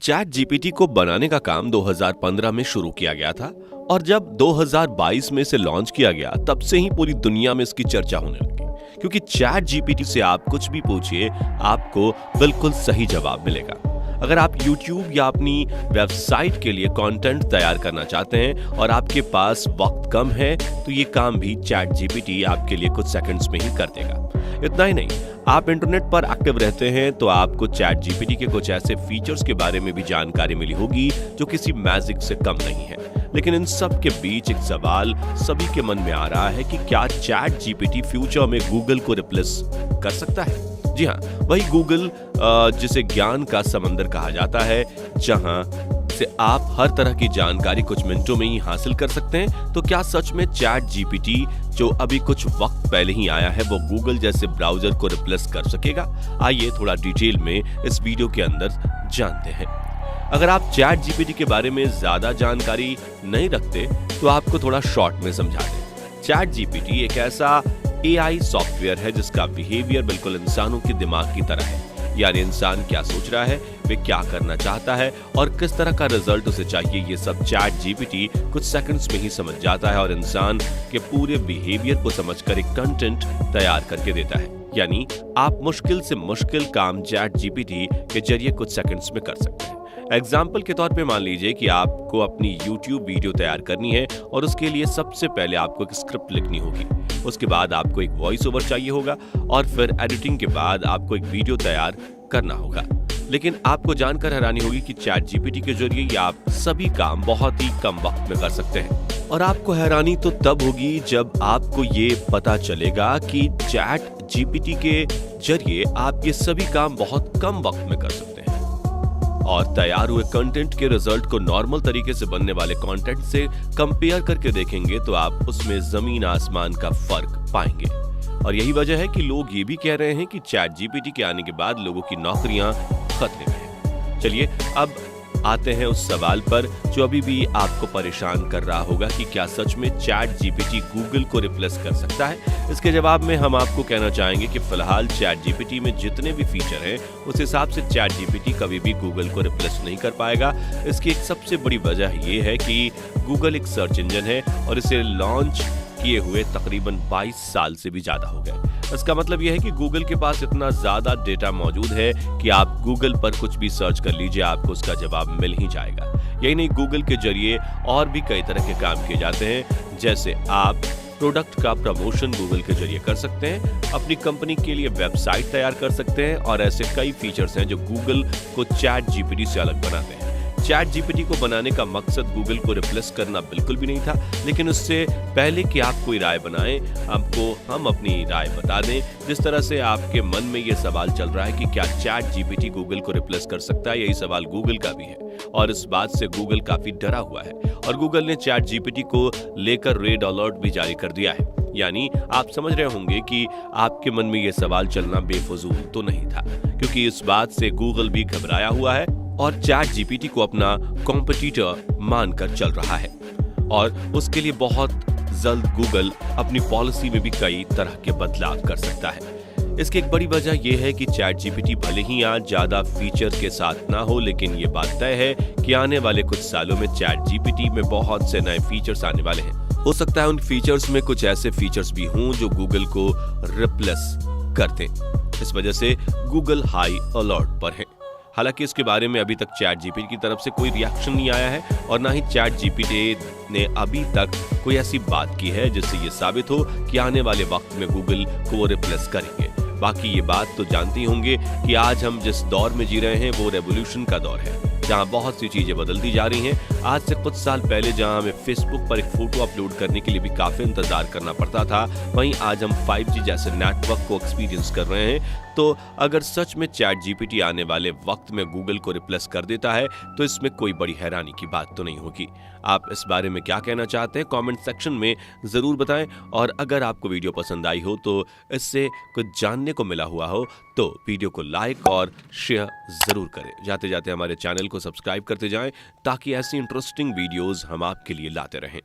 Chat GPT को बनाने का काम 2015 में शुरू किया गया था और जब 2022 में इसे लॉन्च किया गया तब से ही पूरी दुनिया में इसकी चर्चा होने लगी, क्योंकि चैट जीपीटी से आप कुछ भी पूछिए आपको बिल्कुल सही जवाब मिलेगा। अगर आप YouTube या अपनी वेबसाइट के लिए कंटेंट तैयार करना चाहते हैं और आपके पास वक्त कम है तो ये काम भी चैट जीपीटी आपके लिए कुछ सेकंड्स में ही कर देगा। इतना ही नहीं, आप इंटरनेट पर एक्टिव रहते हैं तो आपको चैट जीपीटी के कुछ ऐसे फीचर्स के बारे में भी जानकारी मिली होगी जो किसी मैजिक से कम नहीं है। लेकिन इन सब के बीच एक सवाल सभी के मन में आ रहा है कि क्या चैट जीपीटी फ्यूचर में गूगल को रिप्लेस कर सकता है? जी हाँ, वही गूगल जिसे ज्ञान का समंदर कहा जाता है, जहां से आप हर तरह की जानकारी कुछ मिनटों में ही हासिल कर सकते हैं। तो क्या सच में चैट जीपीटी जो अभी कुछ वक्त पहले ही आया है वो गूगल जैसे ब्राउजर को रिप्लेस कर सकेगा? आइए थोड़ा डिटेल में इस वीडियो के अंदर जानते हैं। अगर आप चैट जीपीटी के बारे में ज्यादा जानकारी नहीं रखते तो आपको थोड़ा शॉर्ट में समझा दें। चैट जीपीटी एक ऐसा एआई सॉफ्टवेयर है जिसका बिहेवियर बिल्कुल इंसानों के दिमाग की तरह है। यानी इंसान क्या सोच रहा है, वे क्या करना चाहता है और किस तरह का रिजल्ट उसे चाहिए, ये सब चैट जीपीटी कुछ सेकंड्स में ही समझ जाता है और इंसान के पूरे बिहेवियर को समझकर एक कंटेंट तैयार करके देता है। यानी आप मुश्किल से मुश्किल काम चैट जीपीटी के जरिए कुछ सेकंड्स में कर सकते हैं। एग्जाम्पल के तौर पे मान लीजिए कि आपको अपनी YouTube वीडियो तैयार करनी है और उसके लिए सबसे पहले आपको एक स्क्रिप्ट लिखनी होगी। उसके बाद आपको एक वॉइस ओवर चाहिए होगा और फिर एडिटिंग के बाद आपको एक वीडियो तैयार करना होगा। लेकिन आपको जानकर हैरानी होगी कि चैट जीपीटी के जरिए ये आप सभी काम बहुत ही कम वक्त में कर सकते हैं। और आपको हैरानी तो तब होगी जब आपको ये पता चलेगा कि चैट जीपीटी के जरिए आप ये सभी काम बहुत कम वक्त में कर सकते हैं। और तैयार हुए कंटेंट के रिजल्ट को नॉर्मल तरीके से बनने वाले कंटेंट से कंपेयर करके देखेंगे तो आप उसमें जमीन आसमान का फर्क पाएंगे। और यही वजह है कि लोग ये भी कह रहे हैं कि चैट जीपीटी के आने के बाद लोगों की नौकरियां खतरे में हैं। चलिए अब आते हैं उस सवाल पर जो अभी भी आपको परेशान कर रहा होगा कि क्या सच में चैट जीपीटी गूगल को रिप्लेस कर सकता है? इसके जवाब में हम आपको कहना चाहेंगे कि फिलहाल चैट जीपीटी में जितने भी फीचर हैं उस हिसाब से चैट जीपीटी कभी भी गूगल को रिप्लेस नहीं कर पाएगा। इसकी एक सबसे बड़ी वजह यह है कि गूगल एक सर्च इंजन है और इसे लॉन्च किए हुए तकरीबन 22 साल से भी ज्यादा हो गए। इसका मतलब यह है कि गूगल के पास इतना ज्यादा डेटा मौजूद है कि आप गूगल पर कुछ भी सर्च कर लीजिए, आपको उसका जवाब मिल ही जाएगा। यही नहीं, गूगल के जरिए और भी कई तरह के काम किए जाते हैं, जैसे आप प्रोडक्ट का प्रमोशन गूगल के जरिए कर सकते हैं, अपनी कंपनी के लिए वेबसाइट तैयार कर सकते हैं और ऐसे कई फीचर्स हैं जो गूगल को चैट जीपीटी से अलग बनाते हैं। चैट जीपीटी को बनाने का मकसद गूगल को रिप्लेस करना बिल्कुल भी नहीं था, लेकिन उससे पहले कि आप कोई राय बनाएं, हम अपनी राय बता दें। जिस तरह से आपके मन में ये सवाल चल रहा है कि क्या चैट जीपीटी गूगल को रिप्लेस कर सकता है, यही सवाल गूगल का भी है और इस बात से गूगल काफी डरा हुआ है और गूगल ने चैट जीपीटी को लेकर रेड अलर्ट भी जारी कर दिया है। यानी आप समझ रहे होंगे कि आपके मन में ये सवाल चलना बेफजूल तो नहीं था, क्योंकि इस बात से गूगल भी घबराया हुआ है और चैट जीपीटी को अपना कॉम्पिटिटर मानकर चल रहा है और उसके लिए बहुत जल्द गूगल अपनी पॉलिसी में भी कई तरह के बदलाव कर सकता है। इसकी एक बड़ी वजह यह है कि चैट जीपीटी भले ही आज ज्यादा फीचर के साथ ना हो, लेकिन ये बात तय है कि आने वाले कुछ सालों में चैट जीपीटी में बहुत से नए फीचर्स आने वाले हैं। हो सकता है उन फीचर्स में कुछ ऐसे फीचर्स भी हों जो गूगल को रिप्लेस कर दें। इस वजह से गूगल हाई अलर्ट पर है। हालांकि इसके बारे में अभी तक चैट जीपीटी की तरफ से कोई रिएक्शन नहीं आया है और ना ही चैट जीपीटी ने अभी तक कोई ऐसी बात की है जिससे ये साबित हो कि आने वाले वक्त में गूगल को वो रिप्लेस करेंगे। बाकी ये बात तो जानते ही होंगे कि आज हम जिस दौर में जी रहे हैं वो रेवोल्यूशन का दौर है, जहां बहुत सी चीजें बदलती जा रही हैं। आज से कुछ साल पहले जहां हमें फेसबुक पर एक फोटो अपलोड करने के लिए भी काफी इंतजार करना पड़ता था, वहीं आज हम 5G जैसे नेटवर्क को एक्सपीरियंस कर रहे हैं। तो अगर सच में चैट जीपीटी आने वाले वक्त में गूगल को रिप्लेस कर देता है तो इसमें कोई बड़ी हैरानी की बात तो नहीं होगी। आप इस बारे में क्या कहना चाहते हैं कमेंट सेक्शन में जरूर बताएं और अगर आपको वीडियो पसंद आई हो तो इससे कुछ जानने को मिला हुआ हो तो वीडियो को लाइक और शेयर जरूर करें। जाते जाते हमारे चैनल को सब्सक्राइब करते जाएं ताकि ऐसी इंटरेस्टिंग वीडियोस हम आपके लिए लाते रहें।